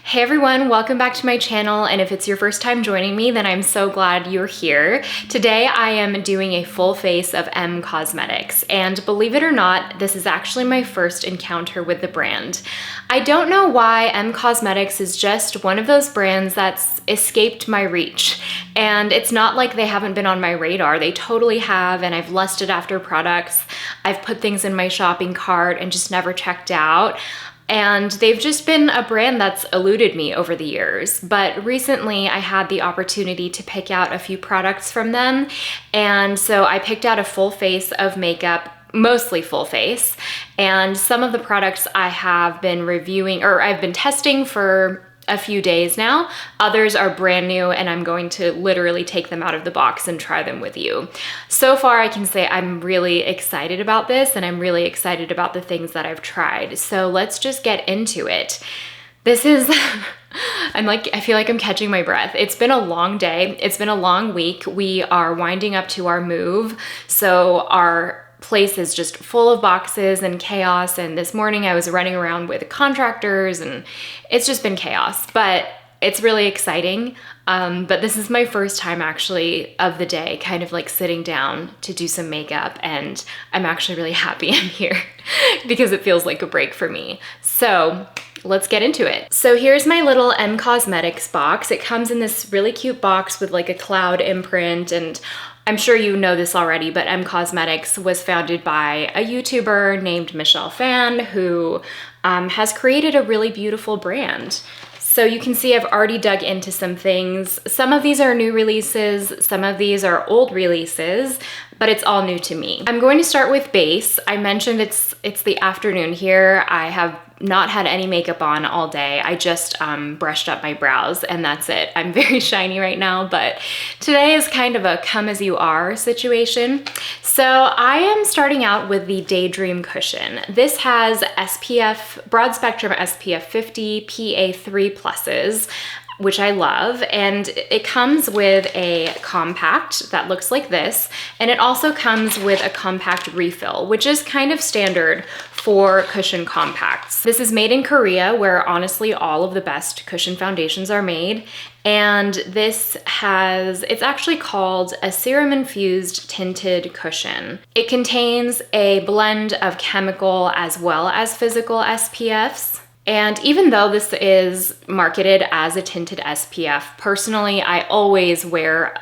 Hey everyone, welcome back to my channel, and if it's your first time joining me, then I'm so glad you're here. Today I am doing a full face of M Cosmetics, and believe it or not, this is actually my first encounter with the brand. I don't know why M Cosmetics is just one of those brands that's escaped my reach, and it's not like they haven't been on my radar. They totally have, and I've lusted after products. I've put things in my shopping cart and just never checked out. And they've just been a brand that's eluded me over the years. But recently I had the opportunity to pick out a few products from them. And so I picked out a full face of makeup, mostly full face. And some of the products I have been reviewing, or I've been testing for a few days now. Others are brand new, and I'm going to literally take them out of the box and try them with you. So far, I can say I'm really excited about this, and I'm really excited about the things that I've tried. So let's just get into it. This is, I feel like I'm catching my breath. It's been a long day. It's been a long week. We are winding up to our move. So our place is just full of boxes and chaos, and this morning I was running around with contractors and it's just been chaos, but it's really exciting. But this is my first time actually of the day kind of like sitting down to do some makeup, and I'm actually really happy I'm here because it feels like a break for me. So let's get into it. So here's my little M Cosmetics box. It comes in this really cute box with like a cloud imprint, and I'm sure you know this already, but M Cosmetics was founded by a YouTuber named Michelle Fan, who has created a really beautiful brand. So you can see I've already dug into some things. Some of these are new releases, some of these are old releases, but it's all new to me. I'm going to start with base. I mentioned it's the afternoon here. I have not had any makeup on all day. I just brushed up my brows and that's it. I'm very shiny right now, but today is kind of a come as you are situation. So I am starting out with the Daydream Cushion. This has SPF, broad spectrum SPF 50, PA3 pluses, which I love, and it comes with a compact that looks like this, and it also comes with a compact refill, which is kind of standard for cushion compacts. This is made in Korea, where honestly all of the best cushion foundations are made, and it's actually called a serum-infused tinted cushion. It contains a blend of chemical as well as physical SPFs. And even though this is marketed as a tinted SPF, personally, I always wear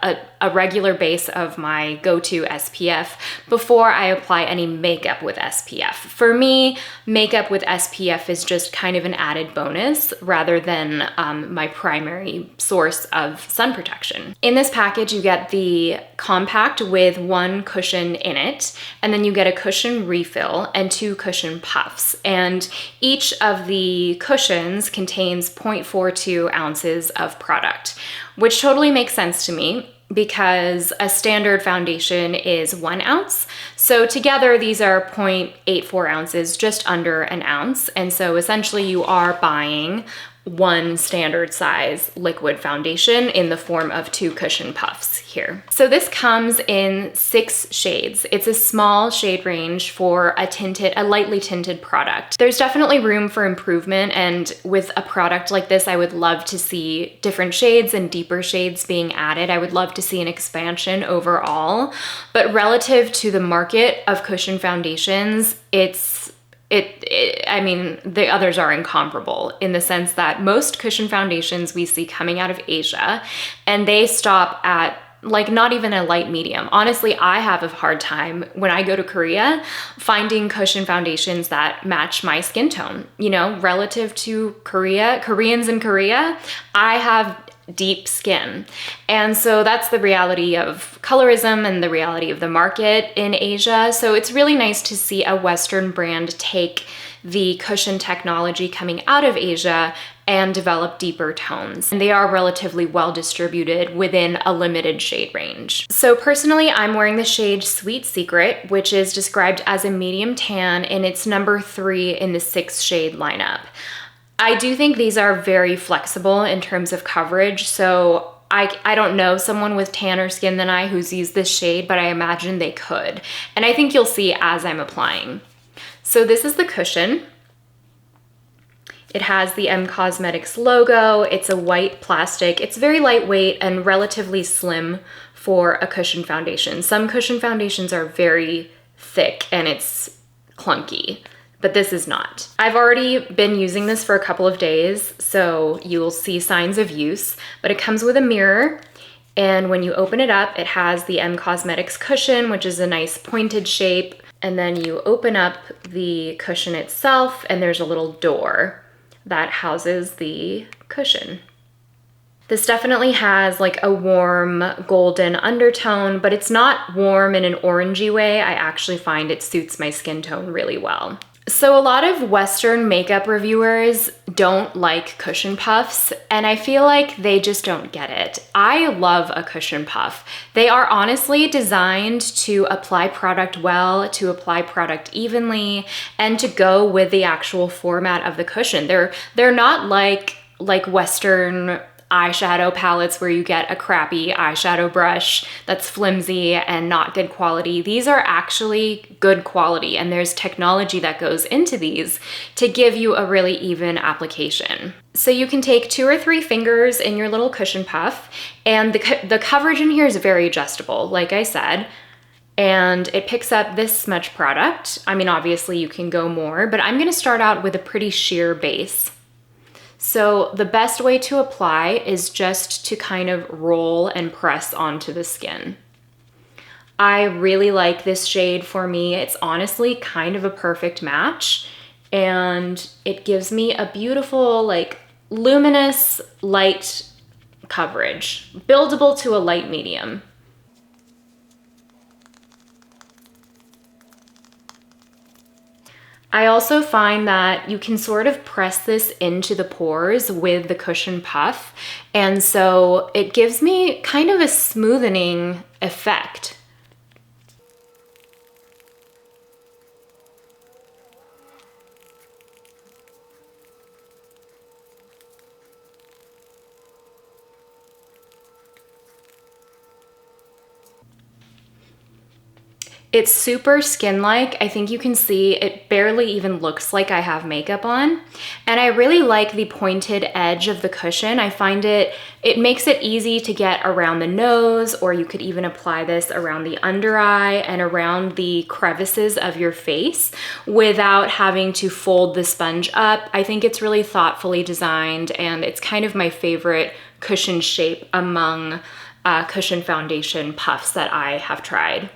a regular base of my go-to SPF before I apply any makeup with SPF. For me, makeup with SPF is just kind of an added bonus rather than my primary source of sun protection. In this package, you get the compact with one cushion in it, and then you get a cushion refill and 2 cushion puffs. And each of the cushions contains 0.42 ounces of product, which totally makes sense to me because a standard foundation is 1 ounce. So together these are 0.84 ounces, just under an ounce. And so essentially you are buying one standard size liquid foundation in the form of 2 cushion puffs here. So this comes in 6 shades. It's a small shade range for a lightly tinted product. There's definitely room for improvement, and with a product like this, I would love to see different shades and deeper shades being added. I would love to see an expansion overall, but relative to the market of cushion foundations, I mean, the others are incomparable in the sense that most cushion foundations we see coming out of Asia, and they stop at like not even a light medium. Honestly, I have a hard time when I go to Korea finding cushion foundations that match my skin tone. You know, relative to Koreans in Korea, I have deep skin. And so that's the reality of colorism and the reality of the market in Asia. So it's really nice to see a Western brand take the cushion technology coming out of Asia and develop deeper tones. And they are relatively well distributed within a limited shade range. So personally, I'm wearing the shade Sweet Secret, which is described as a medium tan, and it's number 3 in the 6 shade lineup. I do think these are very flexible in terms of coverage, so I don't know someone with tanner skin than I who's used this shade, but I imagine they could. And I think you'll see as I'm applying. So this is the cushion. It has the M Cosmetics logo. It's a white plastic. It's very lightweight and relatively slim for a cushion foundation. Some cushion foundations are very thick and it's clunky, but this is not. I've already been using this for a couple of days, so you'll see signs of use, but it comes with a mirror. And when you open it up, it has the M Cosmetics cushion, which is a nice pointed shape. And then you open up the cushion itself and there's a little door that houses the cushion. This definitely has like a warm golden undertone, but it's not warm in an orangey way. I actually find it suits my skin tone really well. So a lot of Western makeup reviewers don't like cushion puffs, and I feel like they just don't get it. I love a cushion puff. They are honestly designed to apply product well, to apply product evenly, and to go with the actual format of the cushion. They're not like Western eyeshadow palettes where you get a crappy eyeshadow brush that's flimsy and not good quality. These are actually good quality, and there's technology that goes into these to give you a really even application. So you can take 2 or 3 fingers in your little cushion puff, and the coverage in here is very adjustable, like I said, and it picks up this much product. I mean, obviously you can go more, but I'm gonna start out with a pretty sheer base. So the best way to apply is just to kind of roll and press onto the skin. I really like this shade for me. It's honestly kind of a perfect match, and it gives me a beautiful, like, luminous light coverage, buildable to a light medium. I also find that you can sort of press this into the pores with the cushion puff, and so it gives me kind of a smoothing effect. It's super skin-like. I think you can see it barely even looks like I have makeup on. And I really like the pointed edge of the cushion. I find it makes it easy to get around the nose, or you could even apply this around the under eye and around the crevices of your face without having to fold the sponge up. I think it's really thoughtfully designed, and it's kind of my favorite cushion shape among cushion foundation puffs that I have tried.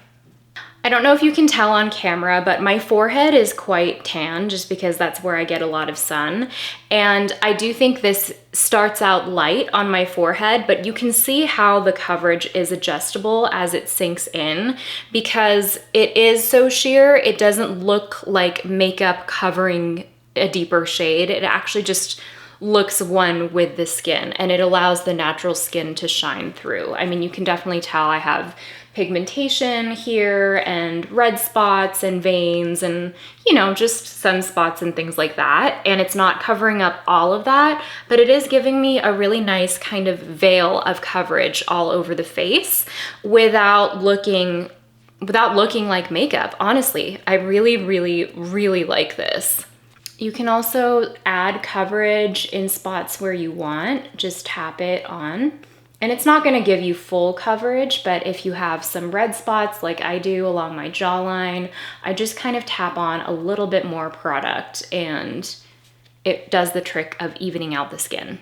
I don't know if you can tell on camera, but my forehead is quite tan just because that's where I get a lot of sun. And I do think this starts out light on my forehead, but you can see how the coverage is adjustable as it sinks in because it is so sheer. It doesn't look like makeup covering a deeper shade. It actually just looks one with the skin, and it allows the natural skin to shine through. I mean, you can definitely tell I have pigmentation here and red spots and veins and, you know, just sunspots and things like that. And it's not covering up all of that, but it is giving me a really nice kind of veil of coverage all over the face without looking like makeup. Honestly, I really, really, really like this. You can also add coverage in spots where you want. Just tap it on. And it's not gonna give you full coverage, but if you have some red spots like I do along my jawline, I just kind of tap on a little bit more product and it does the trick of evening out the skin.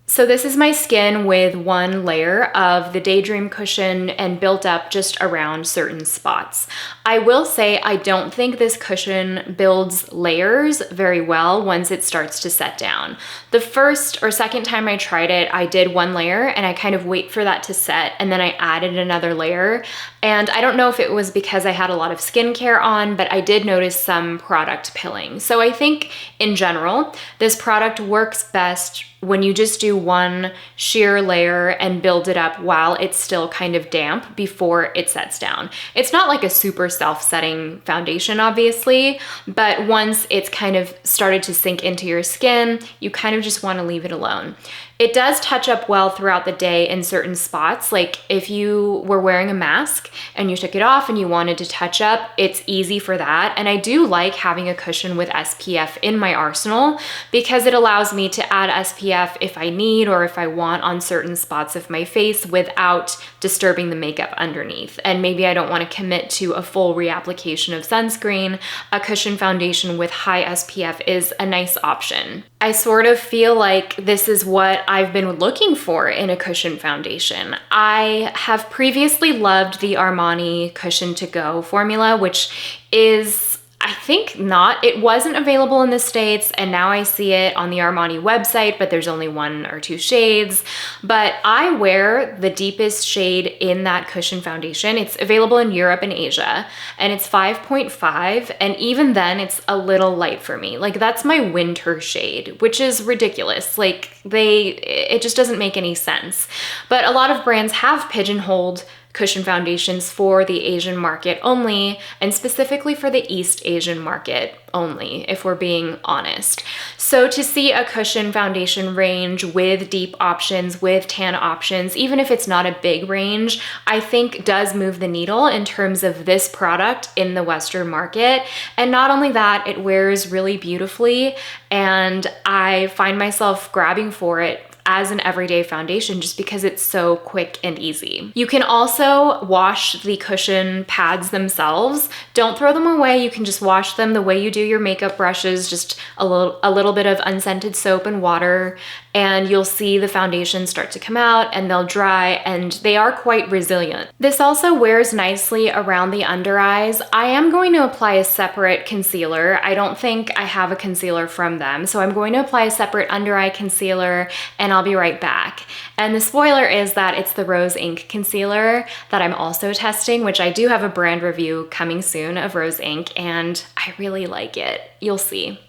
So this is my skin with one layer of the Daydream Cushion and built up just around certain spots. I will say I don't think this cushion builds layers very well once it starts to set down. The first or second time I tried it, I did one layer and I kind of wait for that to set and then I added another layer. And I don't know if it was because I had a lot of skincare on, but I did notice some product pilling. So I think in general, this product works best when you just do one sheer layer and build it up while it's still kind of damp before it sets down. It's not like a super self-setting foundation, obviously, but once it's kind of started to sink into your skin, you kind of just want to leave it alone. It does touch up well throughout the day in certain spots. Like if you were wearing a mask and you took it off and you wanted to touch up, it's easy for that. And I do like having a cushion with SPF in my arsenal because it allows me to add SPF if I need or if I want on certain spots of my face without disturbing the makeup underneath. And maybe I don't want to commit to a full reapplication of sunscreen. A cushion foundation with high SPF is a nice option. I sort of feel like this is what I've been looking for in a cushion foundation. I have previously loved the Armani Cushion to Go formula, which is, I think it wasn't available in the States, and now I see it on the Armani website, but there's only 1 or 2 shades. But I wear the deepest shade in that cushion foundation. It's available in Europe and Asia, and it's 5.5, and even then it's a little light for me. Like that's my winter shade, which is ridiculous. Like it just doesn't make any sense. But a lot of brands have pigeonholed cushion foundations for the Asian market only, and specifically for the East Asian market only, if we're being honest. So to see a cushion foundation range with deep options, with tan options, even if it's not a big range, I think does move the needle in terms of this product in the Western market. And not only that, it wears really beautifully, and I find myself grabbing for it as an everyday foundation just because it's so quick and easy. You can also wash the cushion pads themselves. Don't throw them away. You can just wash them the way you do your makeup brushes, just a little bit of unscented soap and water, and you'll see the foundation start to come out and they'll dry, and they are quite resilient. This also wears nicely around the under eyes. I am going to apply a separate concealer. I don't think I have a concealer from them, so I'm going to apply a separate under eye concealer, and I'll be right back. And the spoiler is that it's the Rose Ink concealer that I'm also testing, which I do have a brand review coming soon of Rose Ink, and I really like it. You'll see.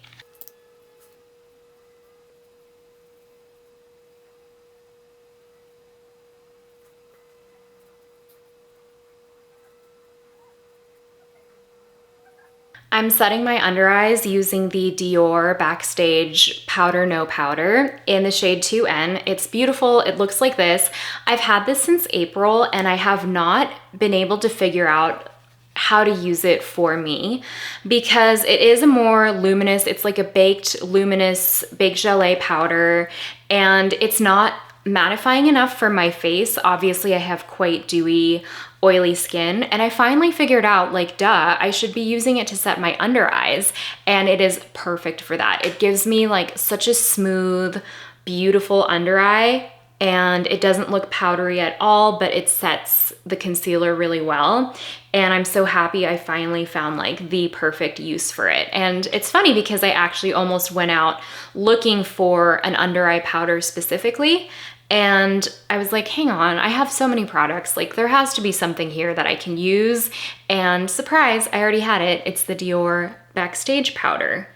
I'm setting my under eyes using the Dior Backstage Powder No Powder in the shade 2N. It's beautiful. It looks like this. I've had this since April, and I have not been able to figure out how to use it for me because it is a more luminous, it's like a baked luminous baked gelée powder, and it's not mattifying enough for my face. Obviously I have quite dewy, oily skin, and I finally figured out, like, duh, I should be using it to set my under eyes, and it is perfect for that. It gives me like such a smooth, beautiful under eye, and it doesn't look powdery at all, but it sets the concealer really well. And I'm so happy I finally found like the perfect use for it. And it's funny because I actually almost went out looking for an under eye powder specifically, and I was like, hang on, I have so many products, like there has to be something here that I can use. And surprise, I already had it. It's the Dior Backstage powder.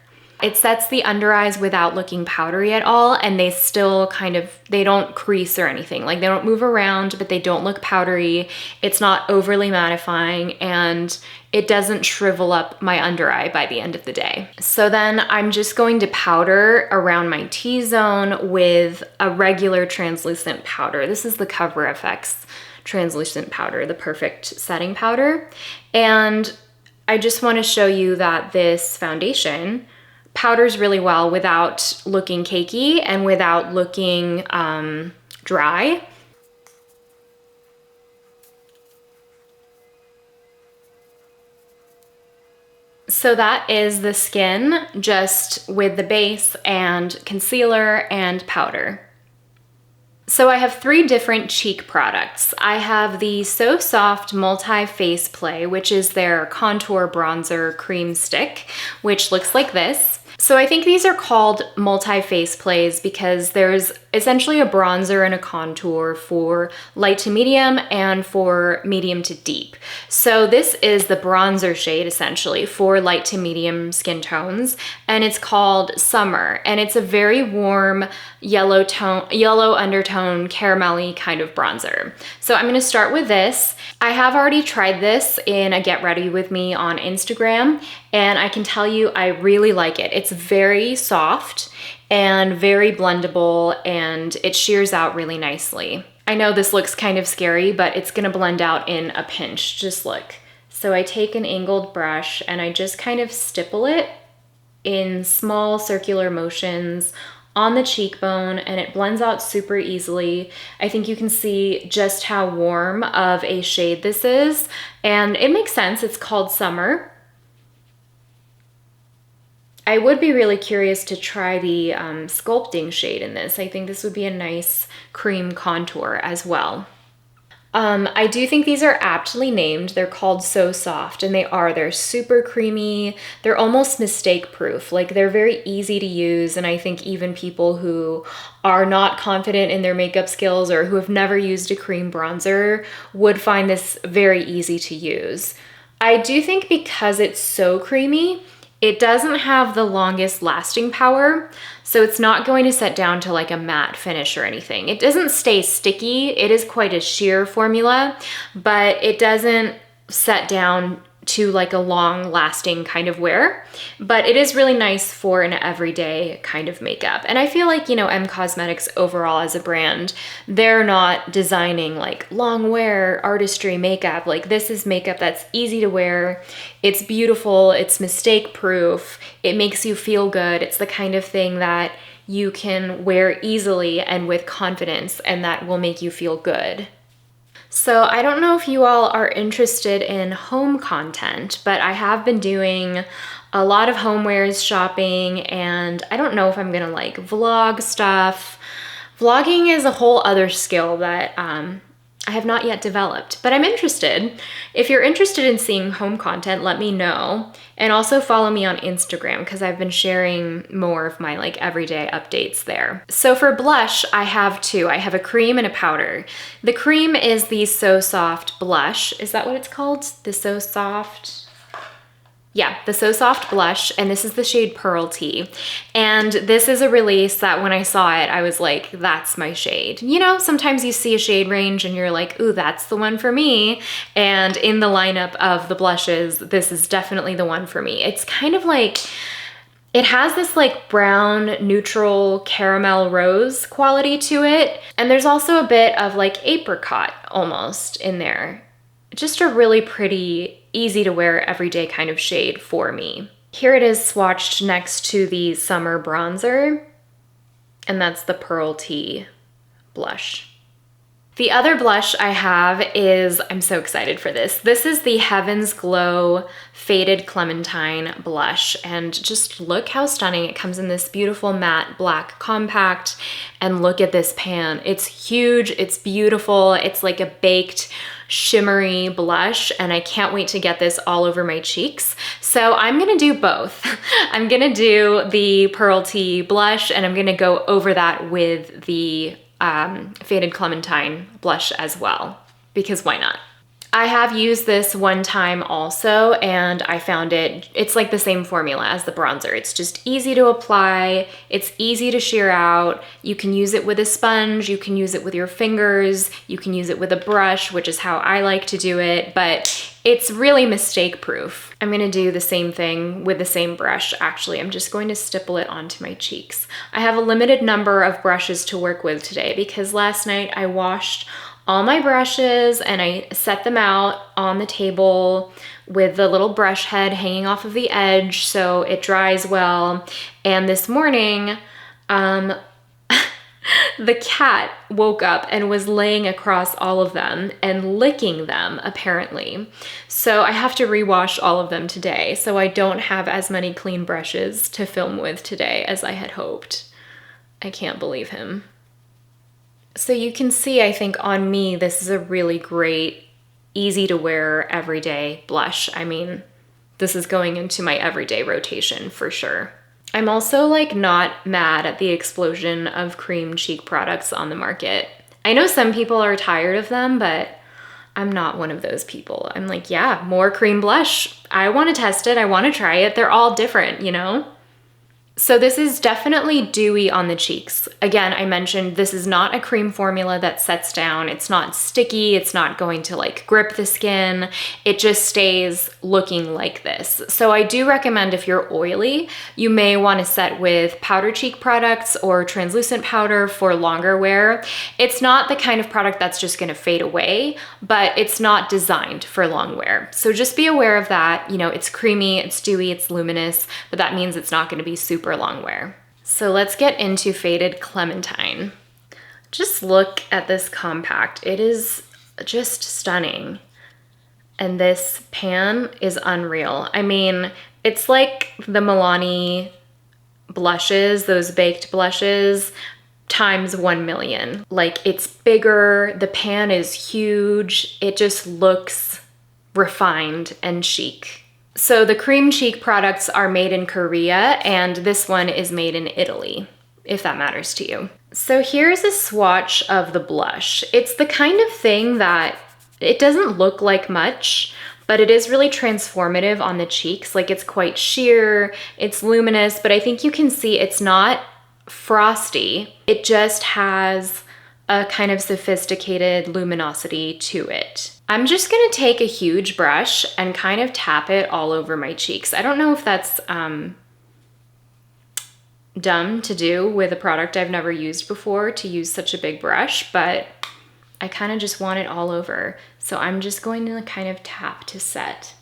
It sets the under eyes without looking powdery at all, and they still they don't crease or anything. Like they don't move around, but they don't look powdery. It's not overly mattifying, and it doesn't shrivel up my under eye by the end of the day. So then I'm just going to powder around my T-zone with a regular translucent powder. This is the Cover FX translucent powder, the perfect setting powder. And I just want to show you that this foundation powders really well without looking cakey and without looking dry. So that is the skin, just with the base and concealer and powder. So I have 3 different cheek products. I have the So Soft Multi-Face Play, which is their contour bronzer cream stick, which looks like this. So I think these are called multi-face plays because there's essentially a bronzer and a contour for light to medium and for medium to deep. So this is the bronzer shade essentially for light to medium skin tones, and it's called Summer, and it's a very warm yellow undertone caramelly kind of bronzer. So I'm gonna start with this. I have already tried this in a Get Ready With Me on Instagram, and I can tell you I really like it. It's very soft and very blendable, and it shears out really nicely. I know this looks kind of scary, but it's gonna blend out in a pinch. Just look. So I take an angled brush and I just kind of stipple it in small circular motions on the cheekbone, and it blends out super easily. I think you can see just how warm of a shade this is, and it makes sense. It's called Summer. I would be really curious to try the sculpting shade in this. I think this would be a nice cream contour as well. I do think these are aptly named. They're called So Soft, and they're super creamy. They're almost mistake proof. Like, they're very easy to use, and I think even people who are not confident in their makeup skills or who have never used a cream bronzer would find this very easy to use. I do think because it's so creamy, it doesn't have the longest lasting power, so it's not going to set down to like a matte finish or anything. It doesn't stay sticky. It is quite a sheer formula, but it doesn't set down to like a long lasting kind of wear, but it is really nice for an everyday kind of makeup. And I feel like, you know, M Cosmetics overall as a brand, they're not designing like long wear artistry makeup. Like, this is makeup that's easy to wear. It's beautiful. It's mistake proof. It makes you feel good. It's the kind of thing that you can wear easily and with confidence, and that will make you feel good. So I don't know if you all are interested in home content, but I have been doing a lot of homewares shopping, and I don't know if I'm gonna like vlog stuff. Vlogging is a whole other skill that I have not yet developed, but I'm interested. If you're interested in seeing home content, let me know. And also follow me on Instagram because I've been sharing more of my like everyday updates there. So for blush, I have two. I have a cream and a powder. The cream is the So Soft blush. Is that what it's called? The So Soft? Yeah, the So Soft blush, and this is the shade Pearl Tea. And this is a release that when I saw it, I was like, that's my shade. You know, sometimes you see a shade range and you're like, ooh, that's the one for me. And in the lineup of the blushes, this is definitely the one for me. It's kind of like, it has this like brown, neutral caramel rose quality to it. And there's also a bit of like apricot almost in there. Just a really pretty, easy to wear everyday kind of shade for me. Here it is swatched next to the Summer bronzer, and that's the Pearl Tea blush. The other blush I have is, I'm so excited for this. This is the Heaven's Glow Faded Clementine blush, and just look how stunning. It comes in this beautiful matte black compact, and look at this pan. It's huge, it's beautiful, it's like a baked shimmery blush, and I can't wait to get this all over my cheeks. So I'm gonna do both. I'm gonna do the Pearl Tea blush, and I'm gonna go over that with the Faded Clementine blush as well, because why not? I have used this one time also, and I found it's like the same formula as the bronzer. It's just easy to apply, it's easy to sheer out. You can use it with a sponge, you can use it with your fingers, you can use it with a brush, which is how I like to do it, but it's really mistake proof. I'm gonna do the same thing with the same brush. Actually, I'm just going to stipple it onto my cheeks. I have a limited number of brushes to work with today because last night I washed all my brushes and I set them out on the table with the little brush head hanging off of the edge so it dries well. And this morning, the cat woke up and was laying across all of them and licking them, apparently. So I have to rewash all of them today, so I don't have as many clean brushes to film with today as I had hoped. I can't believe him. So you can see, I think on me, this is a really great, easy to wear everyday blush. I mean, this is going into my everyday rotation for sure. I'm also like not mad at the explosion of cream cheek products on the market. I know some people are tired of them, but I'm not one of those people. I'm like, yeah, more cream blush. I want to test it. I want to try it. They're all different, you know? So this is definitely dewy on the cheeks. Again, I mentioned this is not a cream formula that sets down. It's not sticky. It's not going to like grip the skin. It just stays looking like this. So I do recommend if you're oily, you may want to set with powder cheek products or translucent powder for longer wear. It's not the kind of product that's just going to fade away, but it's not designed for long wear. So just be aware of that. You know, it's creamy, it's dewy, it's luminous, but that means it's not going to be super long wear. So let's get into Faded Clementine. Just look at this compact. It is just stunning. And this pan is unreal. I mean, it's like the Milani blushes, those baked blushes, times 1 million. Like, it's bigger, the pan is huge, it just looks refined and chic. So the cream cheek products are made in Korea, and this one is made in Italy, if that matters to you. So here's a swatch of the blush. It's the kind of thing that it doesn't look like much, but it is really transformative on the cheeks. Like, it's quite sheer, it's luminous, but I think you can see it's not frosty. It just has a kind of sophisticated luminosity to it. I'm just gonna take a huge brush and kind of tap it all over my cheeks. I don't know if that's dumb to do with a product I've never used before, to use such a big brush, but I kind of just want it all over. So I'm just going to kind of tap to set.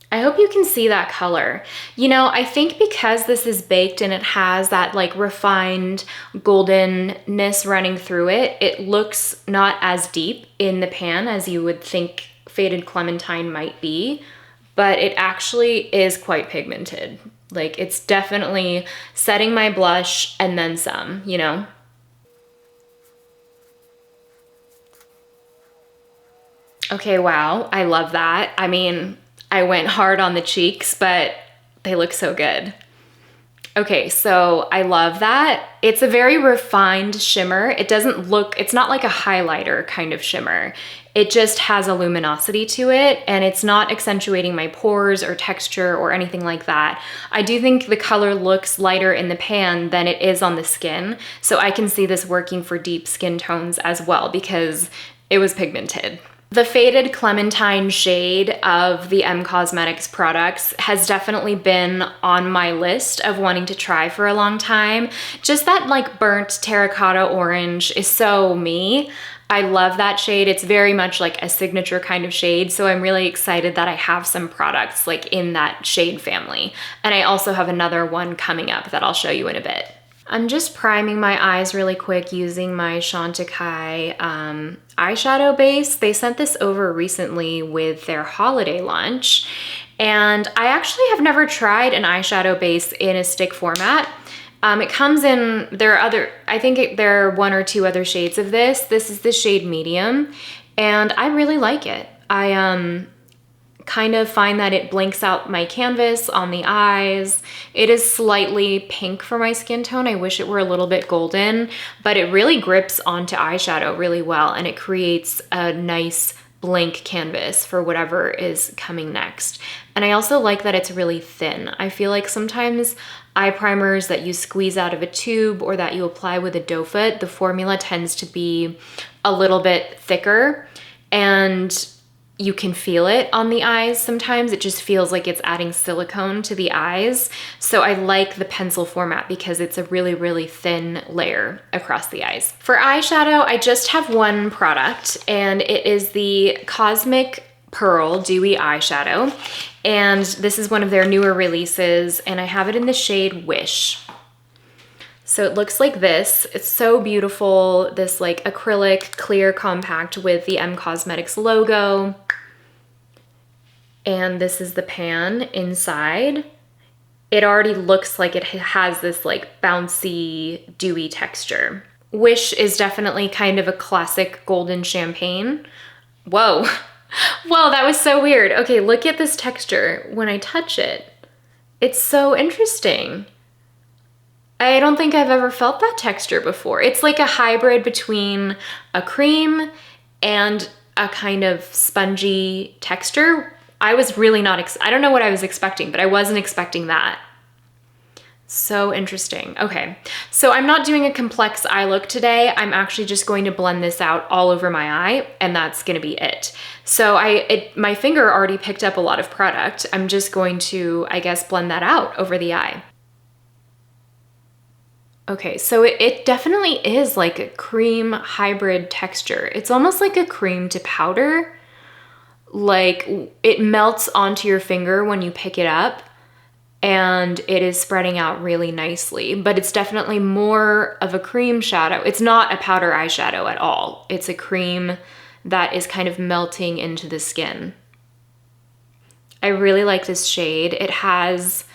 I hope you can see that color. You know, I think because this is baked and it has that like refined goldenness running through it, it looks not as deep in the pan as you would think Faded Clementine might be, but it actually is quite pigmented. Like, it's definitely setting my blush and then some, you know? Okay, wow, I love that. I mean, I went hard on the cheeks, but they look so good. Okay, so I love that. It's a very refined shimmer. It doesn't look, it's not like a highlighter kind of shimmer. It just has a luminosity to it, and it's not accentuating my pores or texture or anything like that. I do think the color looks lighter in the pan than it is on the skin, so I can see this working for deep skin tones as well because it was pigmented. The Faded Clementine shade of the Cosmetics products has definitely been on my list of wanting to try for a long time. Just that like burnt terracotta orange is so me. I love that shade. It's very much like a signature kind of shade, so I'm really excited that I have some products like in that shade family. And I also have another one coming up that I'll show you in a bit. I'm just priming my eyes really quick using my Chantecaille eyeshadow base. They sent this over recently with their holiday launch, and I actually have never tried an eyeshadow base in a stick format. It comes in, I think there are 1 or 2 other shades of this. This is the shade medium, and I really like it. I kind of find that it blanks out my canvas on the eyes. It is slightly pink for my skin tone. I wish it were a little bit golden, but it really grips onto eyeshadow really well, and it creates a nice blank canvas for whatever is coming next. And I also like that it's really thin. I feel like sometimes eye primers that you squeeze out of a tube or that you apply with a doe foot, the formula tends to be a little bit thicker, and you can feel it on the eyes sometimes. It just feels like it's adding silicone to the eyes. So I like the pencil format because it's a really, really thin layer across the eyes. For eyeshadow, I just have one product, and it is the Cosmic Pearl Dewy Eyeshadow. And this is one of their newer releases, and I have it in the shade Wish. So it looks like this. It's so beautiful, this like acrylic clear compact with the Cosmetics logo. And this is the pan inside. It already looks like it has this like bouncy, dewy texture. Wish is definitely kind of a classic golden champagne. Whoa, whoa, that was so weird. Okay, look at this texture. When I touch it, It's so interesting. I don't think I've ever felt that texture before. It's like a hybrid between a cream and a kind of spongy texture. I was really not, I don't know what I was expecting, but I wasn't expecting that. So interesting. Okay, so I'm not doing a complex eye look today. I'm actually just going to blend this out all over my eye, and that's gonna be it. So my finger already picked up a lot of product. I'm just going to, I guess, blend that out over the eye. Okay, so it definitely is like a cream hybrid texture. It's almost like a cream to powder. Like it melts onto your finger when you pick it up, and it is spreading out really nicely, but it's definitely more of a cream shadow. It's not a powder eyeshadow at all. It's a cream that is kind of melting into the skin. I really like this shade. It has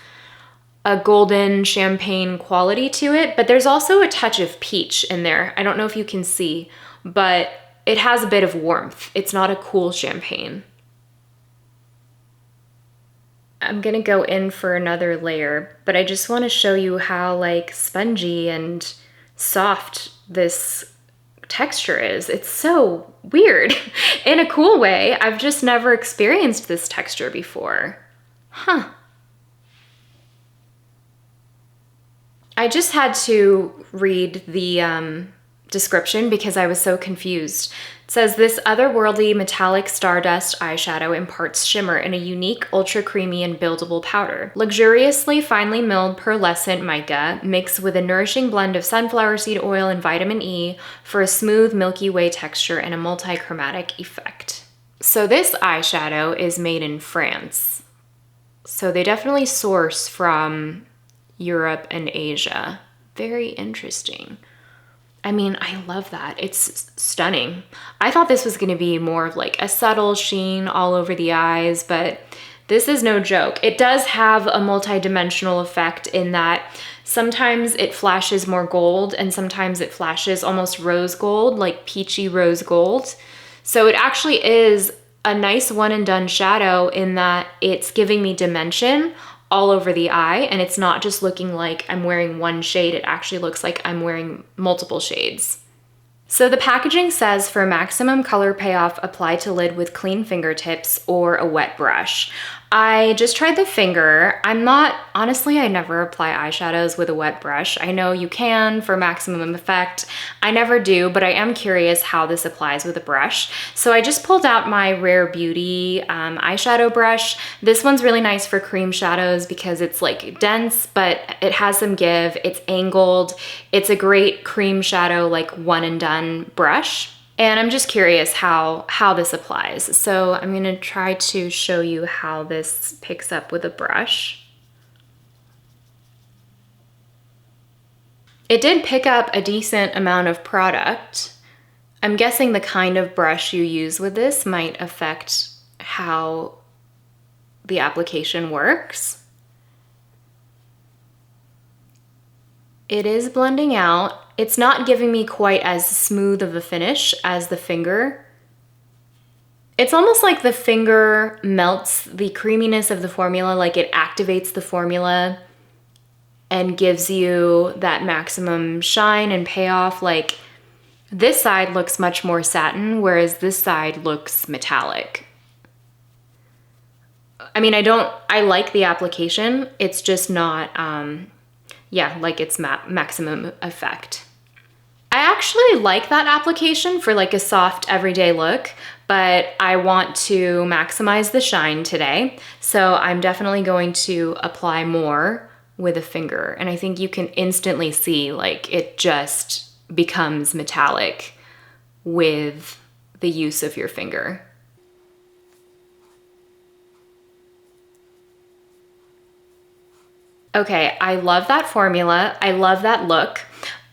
a golden champagne quality to it, but there's also a touch of peach in there. I don't know if you can see, but it has a bit of warmth. It's not a cool champagne. I'm gonna go in for another layer, but I just wanna show you how like spongy and soft this texture is. It's so weird in a cool way. I've just never experienced this texture before. Huh. I just had to read the description because I was so confused. It says, this otherworldly metallic stardust eyeshadow imparts shimmer in a unique, ultra creamy and buildable powder. Luxuriously finely milled pearlescent mica mixed with a nourishing blend of sunflower seed oil and vitamin E for a smooth Milky Way texture and a multi-chromatic effect. So this eyeshadow is made in France. So they definitely source from Europe and Asia. Very interesting. I mean, I love that. It's stunning. I thought this was gonna be more of like a subtle sheen all over the eyes, but this is no joke. It does have a multi-dimensional effect in that sometimes it flashes more gold and sometimes it flashes almost rose gold, like peachy rose gold. So it actually is a nice one and done shadow in that it's giving me dimension all over the eye, and it's not just looking like I'm wearing one shade, it actually looks like I'm wearing multiple shades. So the packaging says for maximum color payoff, apply to lid with clean fingertips or a wet brush. I just tried the finger. Honestly, I never apply eyeshadows with a wet brush. I know you can for maximum effect. I never do, but I am curious how this applies with a brush. So I just pulled out my Rare Beauty eyeshadow brush. This one's really nice for cream shadows because it's like dense, but it has some give. It's angled. It's a great cream shadow, like one and done brush. And I'm just curious how this applies. So I'm gonna try to show you how this picks up with a brush. It did pick up a decent amount of product. I'm guessing the kind of brush you use with this might affect how the application works. It is blending out. It's not giving me quite as smooth of a finish as the finger. It's almost like the finger melts the creaminess of the formula, like it activates the formula and gives you that maximum shine and payoff. Like this side looks much more satin, whereas this side looks metallic. I mean, I like the application. It's just not, yeah, like it's maximum effect. I actually like that application for like a soft everyday look, but I want to maximize the shine today. So I'm definitely going to apply more with a finger. And I think you can instantly see like it just becomes metallic with the use of your finger. Okay, I love that formula. I love that look.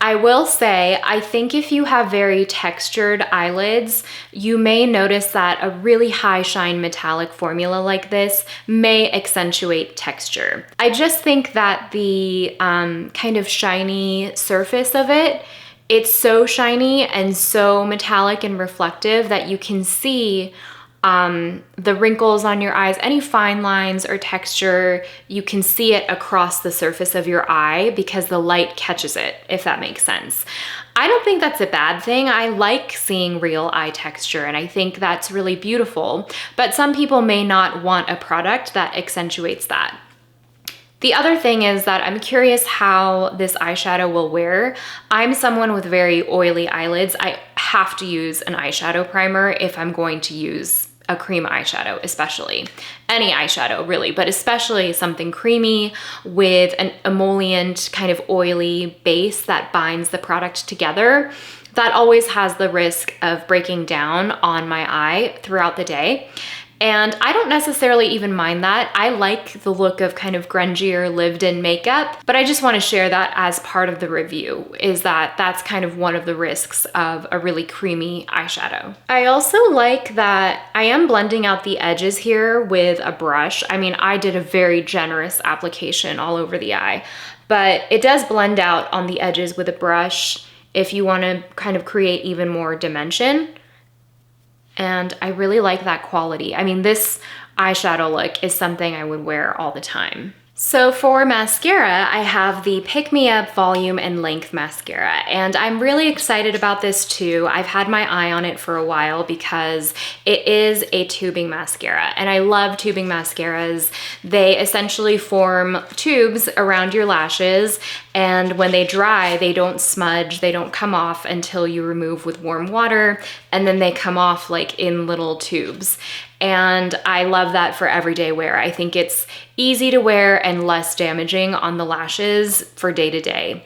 I will say, I think if you have very textured eyelids, you may notice that a really high shine metallic formula like this may accentuate texture. I just think that the kind of shiny surface of it, it's so shiny and so metallic and reflective that you can see the wrinkles on your eyes, any fine lines or texture, you can see it across the surface of your eye because the light catches it, if that makes sense. I don't think that's a bad thing. I like seeing real eye texture, and I think that's really beautiful, but some people may not want a product that accentuates that. The other thing is that I'm curious how this eyeshadow will wear. I'm someone with very oily eyelids. I have to use an eyeshadow primer if I'm going to use a cream eyeshadow, especially. Any eyeshadow really, but especially something creamy with an emollient kind of oily base that binds the product together. That always has the risk of breaking down on my eye throughout the day. And I don't necessarily even mind that. I like the look of kind of grungier lived-in makeup, but I just want to share that as part of the review, is that that's kind of one of the risks of a really creamy eyeshadow. I also like that I am blending out the edges here with a brush. I mean, I did a very generous application all over the eye, but it does blend out on the edges with a brush if you want to kind of create even more dimension. And I really like that quality. I mean, this eyeshadow look is something I would wear all the time. So for mascara, I have the Pick Me Up Volume and Length Mascara, and I'm really excited about this too. I've had my eye on it for a while because it is a tubing mascara, and I love tubing mascaras. They essentially form tubes around your lashes, and when they dry, they don't smudge, they don't come off until you remove with warm water, and then they come off like in little tubes. And I love that for everyday wear. I think it's easy to wear and less damaging on the lashes for day to day.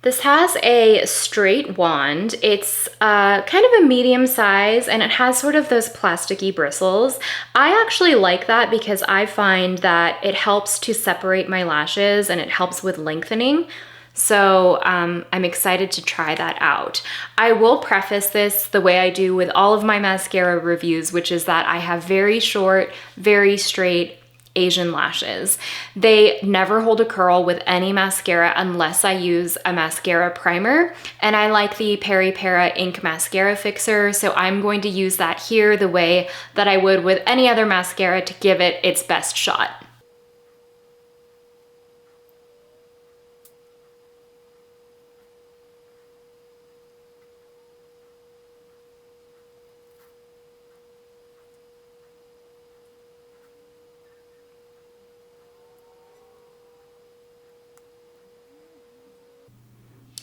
This has a straight wand. It's kind of a medium size, and it has sort of those plasticky bristles. I actually like that because I find that it helps to separate my lashes and it helps with lengthening. So I'm excited to try that out. I will preface this the way I do with all of my mascara reviews, which is that I have very short, very straight Asian lashes. They never hold a curl with any mascara unless I use a mascara primer, and I like the Peri Para Ink Mascara Fixer, so I'm going to use that here the way that I would with any other mascara to give it its best shot.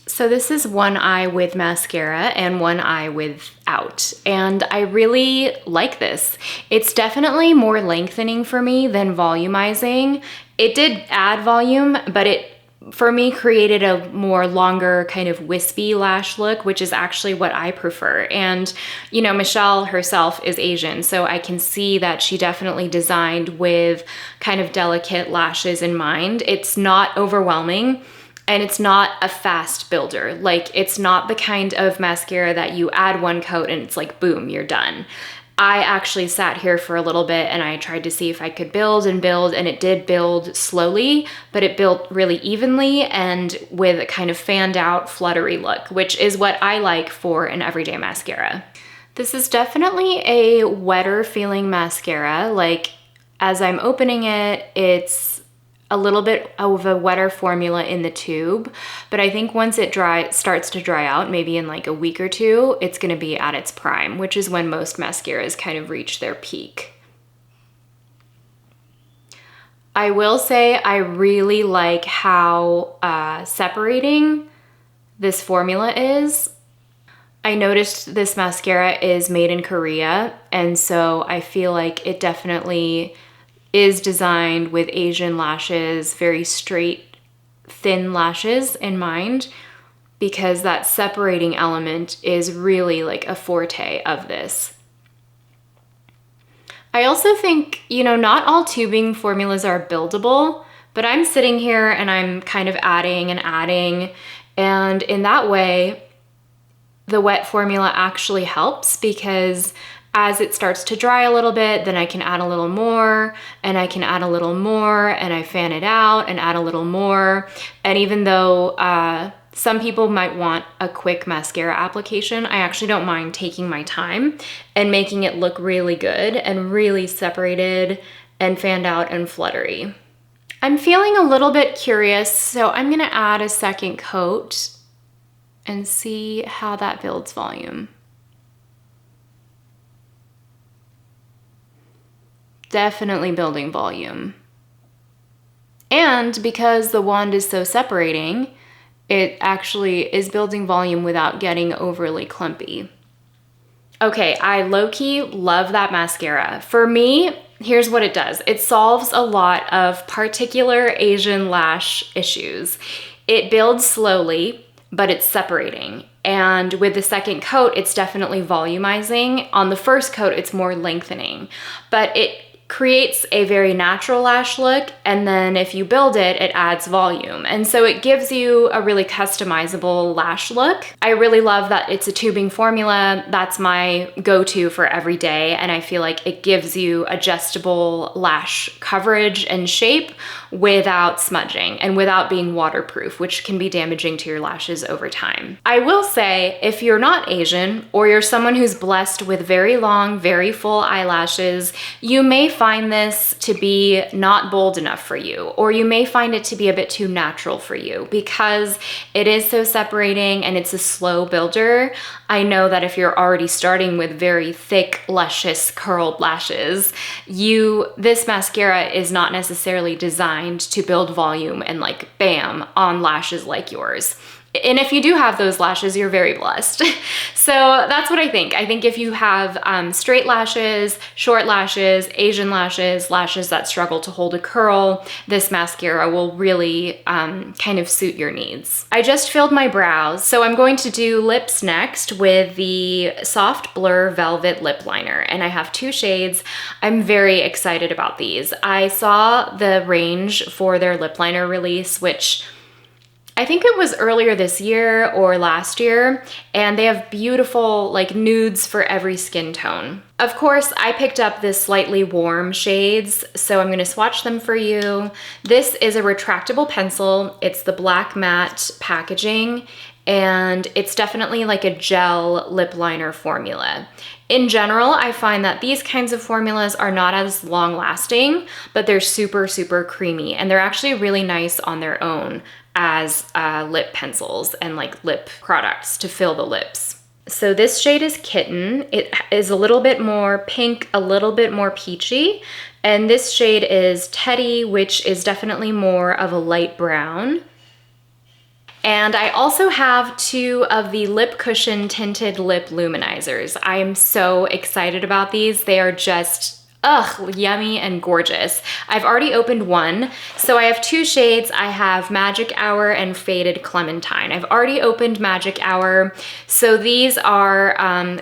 So this is one eye with mascara and one eye without, and I really like this. It's definitely more lengthening for me than volumizing. It did add volume, but it, for me, created a more longer kind of wispy lash look, which is actually what I prefer. And, you know, Michelle herself is Asian, so I can see that she definitely designed with kind of delicate lashes in mind. It's not overwhelming. And it's not a fast builder. Like, it's not the kind of mascara that you add one coat and it's like, boom, you're done. I actually sat here for a little bit and I tried to see if I could build, and it did build slowly, but it built really evenly and with a kind of fanned out, fluttery look, which is what I like for an everyday mascara. This is definitely a wetter feeling mascara. Like, as I'm opening it, it's a little bit of a wetter formula in the tube, but I think once it starts to dry out, maybe in like a week or two, it's gonna be at its prime, which is when most mascaras kind of reach their peak. I will say I really like how separating this formula is. I noticed this mascara is made in Korea, and so I feel like it definitely is designed with Asian lashes, very straight, thin lashes in mind, because that separating element is really like a forte of this. I also think, you know, not all tubing formulas are buildable, but I'm sitting here and I'm kind of adding and adding, and in that way, the wet formula actually helps, because as it starts to dry a little bit, then I can add a little more, and I can add a little more, and I fan it out and add a little more. And even though Some people might want a quick mascara application. I actually don't mind taking my time and making it look really good and really separated and fanned out and fluttery. I'm feeling a little bit curious, so I'm gonna add a second coat and see how that builds volume. Definitely building volume. And because the wand is so separating, it actually is building volume without getting overly clumpy. Okay, I low-key love that mascara. For me, here's what it does. It solves a lot of particular Asian lash issues. It builds slowly, but it's separating. And with the second coat, it's definitely volumizing. On the first coat, it's more lengthening, but it creates a very natural lash look, and then if you build it, it adds volume. And so it gives you a really customizable lash look. I really love that it's a tubing formula. That's my go-to for every day, and I feel like it gives you adjustable lash coverage and shape without smudging and without being waterproof, which can be damaging to your lashes over time. I will say, if you're not Asian or you're someone who's blessed with very long, very full eyelashes, you may find this to be not bold enough for you, or you may find it to be a bit too natural for you because it is so separating and it's a slow builder. I know that if you're already starting with very thick, luscious, curled lashes, this mascara is not necessarily designed to build volume and like bam on lashes like yours. And if you do have those lashes, you're very blessed. So that's what I think. I think if you have straight lashes, short lashes, Asian lashes, lashes that struggle to hold a curl, this mascara will really kind of suit your needs. I just filled my brows, so I'm going to do lips next with the Soft Blur Velvet Lip Liner, and I have 2 shades. I'm very excited about these. I saw the range for their lip liner release, which I think it was earlier this year or last year, and they have beautiful like nudes for every skin tone. Of course, I picked up this slightly warm shades, so I'm gonna swatch them for you. This is a retractable pencil. It's the black matte packaging, and it's definitely like a gel lip liner formula. In general, I find that these kinds of formulas are not as long lasting, but they're super, super creamy, and they're actually really nice on their own as lip pencils and like lip products to fill the lips. So this shade is Kitten. It is a little bit more pink, a little bit more peachy. And this shade is Teddy, which is definitely more of a light brown. And I also have 2 of the Lip Cushion Tinted Lip Luminizers. I am so excited about these. They are just yummy and gorgeous. I've already opened one. So I have 2 shades. I have Magic Hour and Faded Clementine. I've already opened Magic Hour. So these are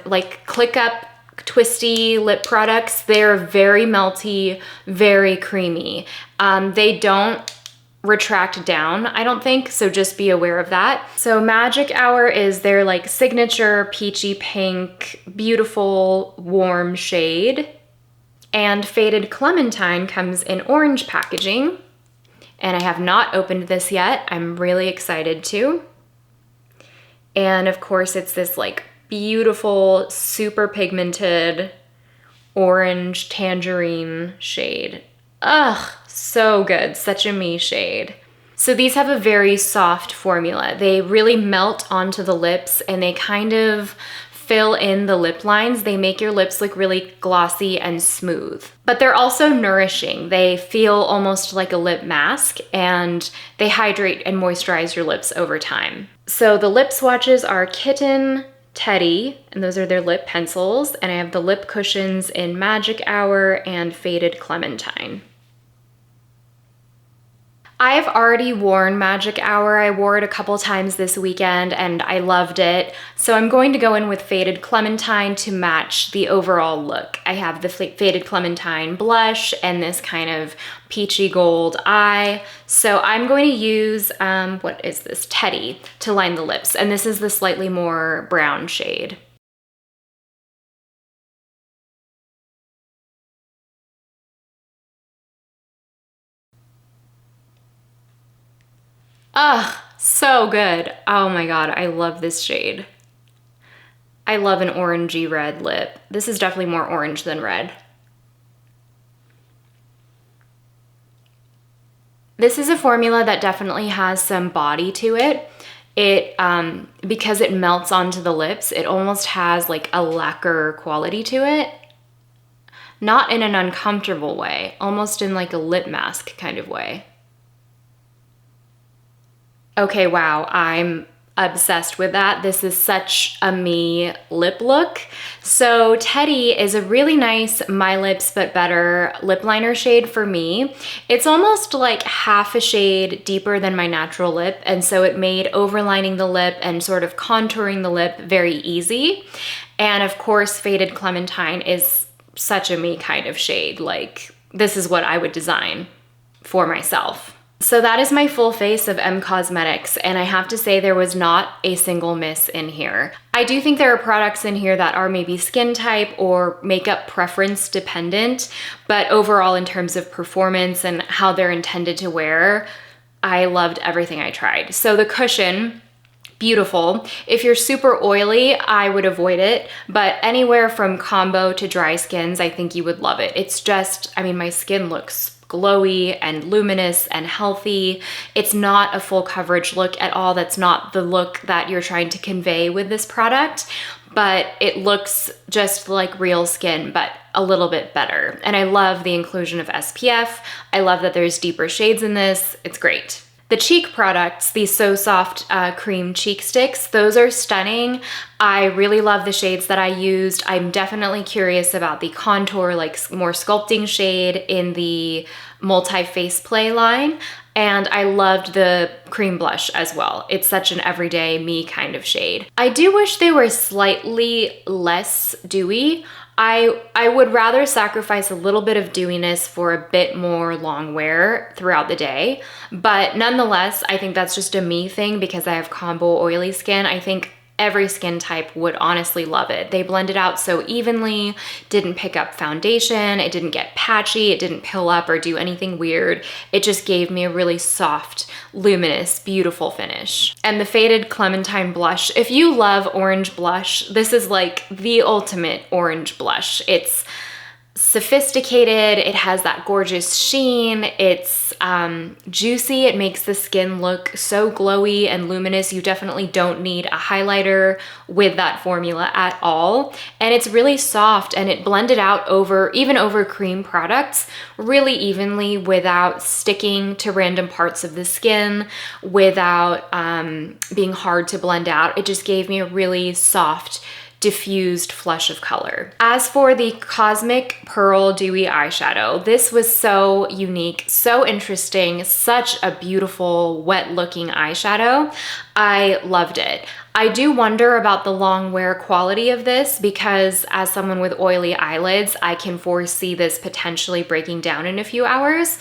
like click up twisty lip products. They're very melty, very creamy. They don't retract down, I don't think, so just be aware of that. So Magic Hour is their like signature peachy pink, beautiful, warm shade. And Faded Clementine comes in orange packaging, and I have not opened this yet. I'm really excited to. And of course, it's this like beautiful, super pigmented orange tangerine shade. So good, such a me shade. So these have a very soft formula. They really melt onto the lips, and they kind of fill in the lip lines. They make your lips look really glossy and smooth. But they're also nourishing. They feel almost like a lip mask, and they hydrate and moisturize your lips over time. So the lip swatches are Kitten, Teddy, and those are their lip pencils, and I have the lip cushions in Magic Hour and Faded Clementine. I've already worn Magic Hour. I wore it a couple times this weekend and I loved it. So I'm going to go in with Faded Clementine to match the overall look. I have the Faded Clementine blush and this kind of peachy gold eye. So I'm going to use, what is this, Teddy, to line the lips. And this is the slightly more brown shade. So good. Oh my God, I love this shade. I love an orangey red lip. This is definitely more orange than red. This is a formula that definitely has some body to it. Because it melts onto the lips, it almost has like a lacquer quality to it. Not in an uncomfortable way, almost in like a lip mask kind of way. Okay, wow, I'm obsessed with that. This is such a me lip look. So Teddy is a really nice My Lips But Better lip liner shade for me. It's almost like half a shade deeper than my natural lip, and so it made overlining the lip and sort of contouring the lip very easy. And of course, Faded Clementine is such a me kind of shade. Like, this is what I would design for myself. So that is my full face of M Cosmetics, and I have to say there was not a single miss in here. I do think there are products in here that are maybe skin type or makeup preference dependent, but overall in terms of performance and how they're intended to wear, I loved everything I tried. So the cushion, beautiful. If you're super oily, I would avoid it, but anywhere from combo to dry skins, I think you would love it. It's just, I mean, my skin looks glowy and luminous and healthy. It's not a full coverage look at all. That's not the look that you're trying to convey with this product, but it looks just like real skin, but a little bit better. And I love the inclusion of SPF. I love that there's deeper shades in this. It's great. The cheek products, these So Soft cream cheek sticks, those are stunning. I really love the shades that I used. I'm definitely curious about the contour, like more sculpting shade in the multi-face play line. And I loved the cream blush as well. It's such an everyday me kind of shade. I do wish they were slightly less dewy. I would rather sacrifice a little bit of dewiness for a bit more long wear throughout the day. But nonetheless, I think that's just a me thing because I have combo oily skin. I think every skin type would honestly love it. They blended out so evenly, didn't pick up foundation, it didn't get patchy, it didn't pill up or do anything weird. It just gave me a really soft, luminous, beautiful finish. And the Faded Clementine blush, if you love orange blush, this is like the ultimate orange blush. It's sophisticated, it has that gorgeous sheen, it's juicy, it makes the skin look so glowy and luminous. You definitely don't need a highlighter with that formula at all. And it's really soft and it blended out even over cream products really evenly without sticking to random parts of the skin, without being hard to blend out. It just gave me a really soft, diffused flush of color. As for the Cosmic Pearl Dewy eyeshadow, this was so unique, so interesting, such a beautiful wet looking eyeshadow. I loved it. I do wonder about the long wear quality of this because as someone with oily eyelids, I can foresee this potentially breaking down in a few hours.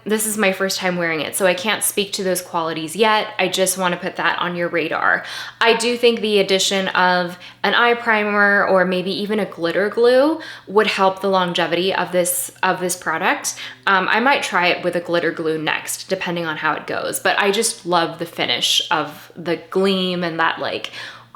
This is my first time wearing it, so I can't speak to those qualities yet. I just want to put that on your radar. I do think the addition of an eye primer or maybe even a glitter glue would help the longevity of this product. I might try it with a glitter glue next, depending on how it goes, but I just love the finish of the gleam and that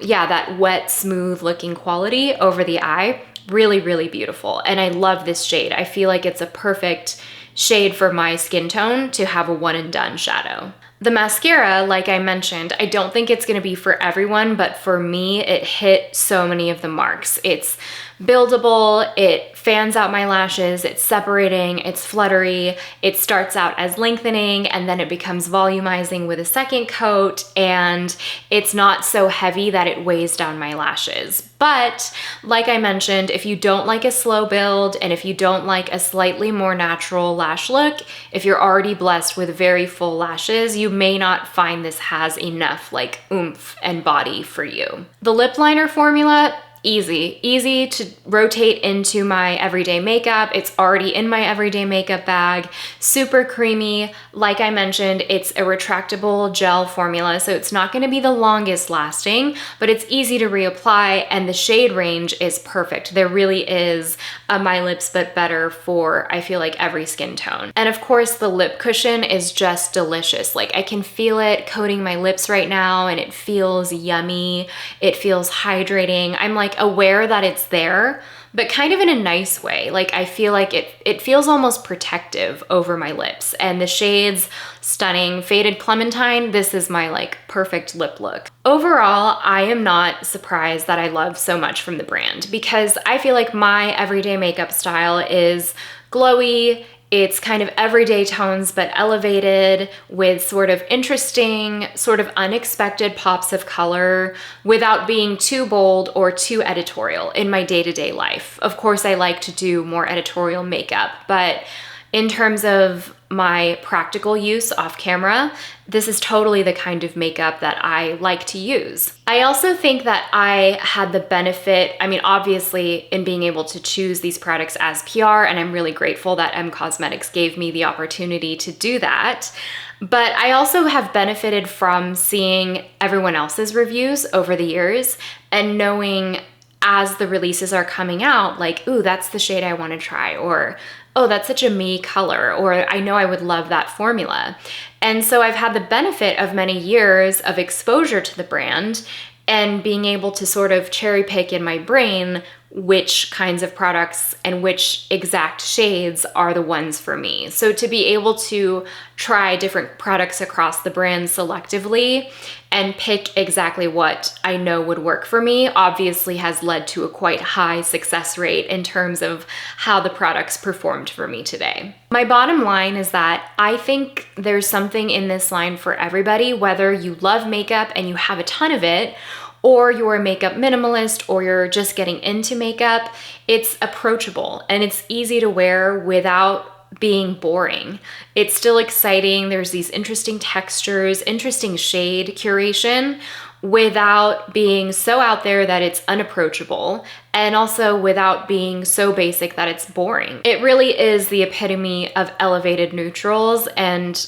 that wet, smooth looking quality over the eye. Really, really beautiful. And I love this shade. I feel like it's a perfect shade for my skin tone to have a one and done shadow. The mascara, like I mentioned, I don't think it's gonna be for everyone, but for me, it hit so many of the marks. It's buildable, it fans out my lashes, it's separating, it's fluttery, it starts out as lengthening and then it becomes volumizing with a second coat, and it's not so heavy that it weighs down my lashes. But like I mentioned, if you don't like a slow build and if you don't like a slightly more natural lash look, if you're already blessed with very full lashes, you may not find this has enough like oomph and body for you. The lip liner formula, easy to rotate into my everyday makeup. It's already in my everyday makeup bag. Super creamy. Like I mentioned, it's a retractable gel formula, so it's not gonna be the longest lasting, but it's easy to reapply, and the shade range is perfect. There really is a My Lips But Better for, I feel like, every skin tone. And of course, the lip cushion is just delicious. Like, I can feel it coating my lips right now, and it feels yummy. It feels hydrating. I'm like aware that it's there, but kind of in a nice way. Like, I feel like it feels almost protective over my lips. And the shade's stunning. Faded Clementine, this is my like perfect lip look. Overall, I am not surprised that I love so much from the brand, because I feel like my everyday makeup style is glowy. It's kind of everyday tones, but elevated with sort of interesting, sort of unexpected pops of color without being too bold or too editorial in my day-to-day life. Of course, I like to do more editorial makeup, but in terms of my practical use off camera, this is totally the kind of makeup that I like to use. I also think that I had the benefit, I mean, obviously, in being able to choose these products as PR, and I'm really grateful that M Cosmetics gave me the opportunity to do that. But I also have benefited from seeing everyone else's reviews over the years and knowing as the releases are coming out, like, ooh, that's the shade I want to try, or oh, that's such a me color, or I know I would love that formula. And so I've had the benefit of many years of exposure to the brand and being able to sort of cherry pick in my brain which kinds of products and which exact shades are the ones for me. So to be able to try different products across the brand selectively and pick exactly what I know would work for me obviously has led to a quite high success rate in terms of how the products performed for me today. My bottom line is that I think there's something in this line for everybody, whether you love makeup and you have a ton of it, or you're a makeup minimalist, or you're just getting into makeup. It's approachable and it's easy to wear without being boring. It's still exciting. There's these interesting textures, interesting shade curation, without being so out there that it's unapproachable, and also without being so basic that it's boring. It really is the epitome of elevated neutrals, and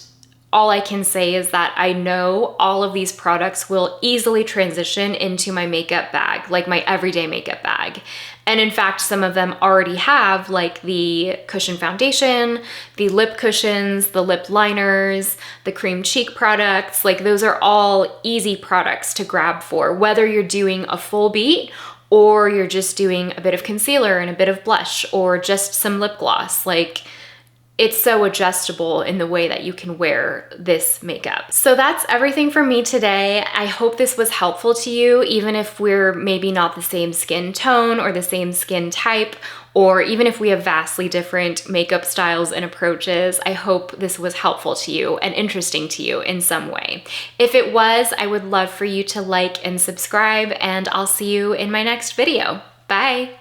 all I can say is that I know all of these products will easily transition into my makeup bag, like my everyday makeup bag. And in fact, some of them already have, like the cushion foundation, the lip cushions, the lip liners, the cream cheek products. Like, those are all easy products to grab for, whether you're doing a full beat or you're just doing a bit of concealer and a bit of blush or just some lip gloss. Like, it's so adjustable in the way that you can wear this makeup. So that's everything from me today. I hope this was helpful to you, even if we're maybe not the same skin tone or the same skin type, or even if we have vastly different makeup styles and approaches. I hope this was helpful to you and interesting to you in some way. If it was, I would love for you to like and subscribe, and I'll see you in my next video. Bye.